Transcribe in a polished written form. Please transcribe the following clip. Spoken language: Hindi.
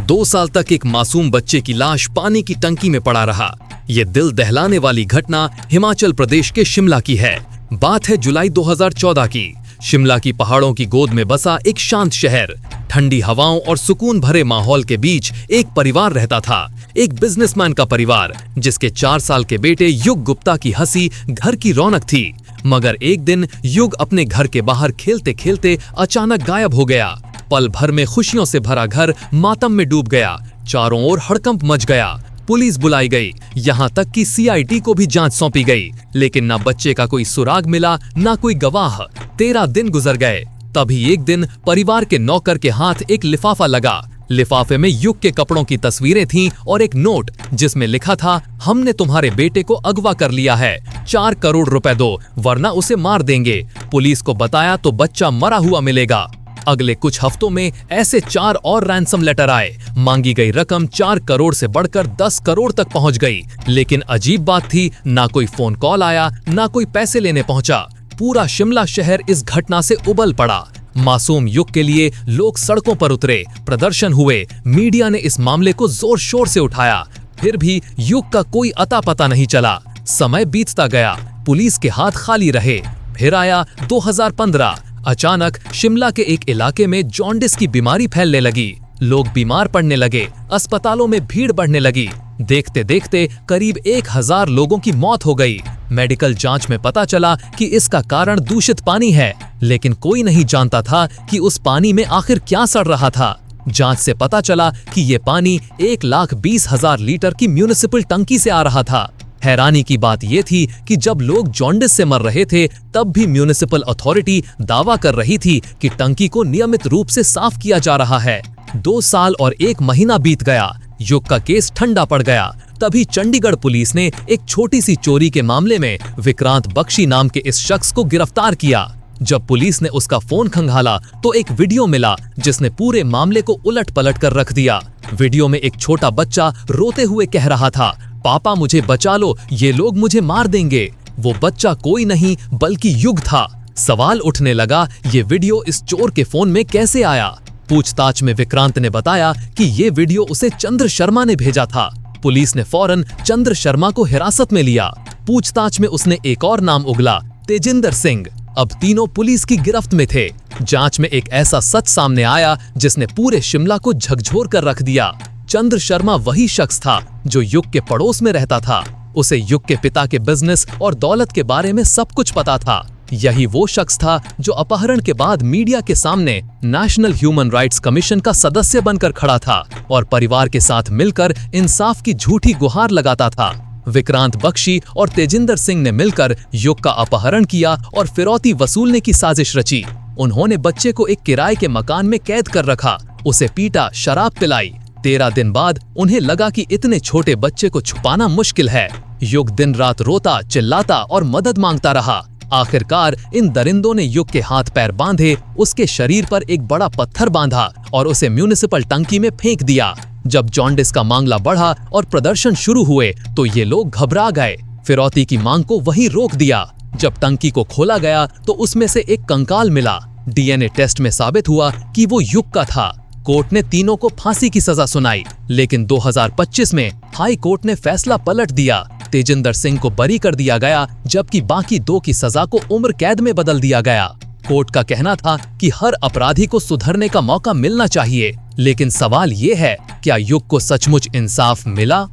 2 साल तक एक मासूम बच्चे की लाश पानी की टंकी में पड़ा रहा। ये दिल दहलाने वाली घटना हिमाचल प्रदेश के शिमला की है। बात है जुलाई 2014 की। शिमला की पहाड़ों की गोद में बसा एक शांत शहर। ठंडी हवाओं और सुकून भरे माहौल के बीच एक परिवार रहता था। एक बिजनेसमैन का परिवार जिसके 4 साल के बेटे युग गुप्ता की हंसी घर की रौनक थी। मगर एक दिन युग अपने घर के बाहर खेलते खेलते अचानक गायब हो गया। पल भर में खुशियों से भरा घर मातम में डूब गया। चारों ओर हड़कंप मच गया। पुलिस बुलाई गई, यहाँ तक कि CID को भी जांच सौंपी गई, लेकिन न बच्चे का कोई सुराग मिला, न कोई गवाह। 13 दिन गुजर गए। तभी एक दिन परिवार के नौकर के हाथ एक लिफाफा लगा। लिफाफे में युग के कपड़ों की तस्वीरें थीं और एक नोट जिसमें लिखा था, हमने तुम्हारे बेटे को अगवा कर लिया है, 4 करोड़ रुपए दो वरना उसे मार देंगे। पुलिस को बताया तो बच्चा मरा हुआ मिलेगा। अगले कुछ हफ्तों में ऐसे 4 और रैंसम लेटर आए। मांगी गई रकम 4 करोड़ से बढ़कर 10 करोड़ तक पहुंच गई। लेकिन अजीब बात थी, ना कोई फोन कॉल आया, ना कोई पैसे लेने पहुंचा। पूरा शिमला शहर इस घटना से उबल पड़ा। मासूम युग के लिए लोग सड़कों पर उतरे, प्रदर्शन हुए, मीडिया ने इस मामले को जोर शोर से उठाया। फिर भी युग का कोई अता पता नहीं चला। समय बीतता गया, पुलिस के हाथ खाली रहे। फिर आया 2015। अचानक शिमला के एक इलाके में जॉन्डिस की बीमारी फैलने लगी। लोग बीमार पड़ने लगे, अस्पतालों में भीड़ बढ़ने लगी। देखते देखते करीब 1000 लोगों की मौत हो गई। मेडिकल जांच में पता चला कि इसका कारण दूषित पानी है, लेकिन कोई नहीं जानता था कि उस पानी में आखिर क्या सड़ रहा था। जांच से पता चला कि ये पानी 1,20,000 लीटर की म्यूनिसिपल टंकी से आ रहा था। हैरानी की बात यह थी कि जब लोग जॉन्डिस से मर रहे थे, तब भी म्यूनिसिपल अथॉरिटी दावा कर रही थी कि टंकी को नियमित रूप से साफ किया जा रहा है। 2 साल और 1 महीना बीत गया। युग का केस ठंडा पड़ गया। तभी चंडीगढ़ पुलिस ने एक छोटी सी चोरी के मामले में विक्रांत बख्शी नाम के इस शख्स को गिरफ्तार किया। जब पुलिस ने उसका फोन खंगाला तो एक वीडियो मिला जिसने पूरे मामले को उलट पलट कर रख दिया। वीडियो में एक छोटा बच्चा रोते हुए कह रहा था, पापा मुझे बचा लो, ये लोग मुझे मार देंगे। वो बच्चा कोई नहीं बल्कि युग था। सवाल उठने लगा, ये वीडियो इस चोर के फोन में कैसे आया? पूछताछ में विक्रांत ने बताया कि ये वीडियो उसे चंद्र शर्मा ने भेजा था। पुलिस ने फौरन चंद्र शर्मा को हिरासत में लिया। पूछताछ में उसने एक और नाम उगला, तेजिंदर सिंह। अब तीनों पुलिस की गिरफ्त में थे। जांच में एक ऐसा सच सामने आया जिसने पूरे शिमला को झकझोर कर रख दिया। चंद्र शर्मा वही शख्स था जो युग के पड़ोस में रहता था। उसे युग के पिता के बिजनेस और दौलत के बारे में सब कुछ पता था। यही वो शख्स था जो अपहरण के बाद मीडिया के सामने नेशनल ह्यूमन राइट्स कमीशन का सदस्य बनकर खड़ा था और परिवार के साथ मिलकर इंसाफ की झूठी गुहार लगाता था। विक्रांत बख्शी और तेजिंदर सिंह ने मिलकर युग का अपहरण किया और फिरौती वसूलने की साजिश रची। उन्होंने बच्चे को एक किराए के मकान में कैद कर रखा, उसे पीटा, शराब पिलाई। 13 दिन बाद उन्हें लगा कि इतने छोटे बच्चे को छुपाना मुश्किल है। युग दिन रात रोता, चिल्लाता और मदद मांगता रहा। आखिरकार इन दरिंदों ने युग के हाथ पैर बांधे, उसके शरीर पर एक बड़ा पत्थर बांधा और उसे म्यूनिसिपल टंकी में फेंक दिया। जब जॉन्डिस का मामला बढ़ा और प्रदर्शन शुरू हुए तो ये लोग घबरा गए। फिरौती की मांग को वहीं रोक दिया। जब टंकी को खोला गया तो उसमें से एक कंकाल मिला। DNA टेस्ट में साबित हुआ कि वो युग का था। कोर्ट ने तीनों को फांसी की सजा सुनाई, लेकिन 2025 में हाई कोर्ट ने फैसला पलट दिया। तेजिंदर सिंह को बरी कर दिया गया, जबकि बाकी 2 की सजा को उम्र कैद में बदल दिया गया। कोर्ट का कहना था कि हर अपराधी को सुधरने का मौका मिलना चाहिए, लेकिन सवाल ये है, क्या युग को सचमुच इंसाफ मिला?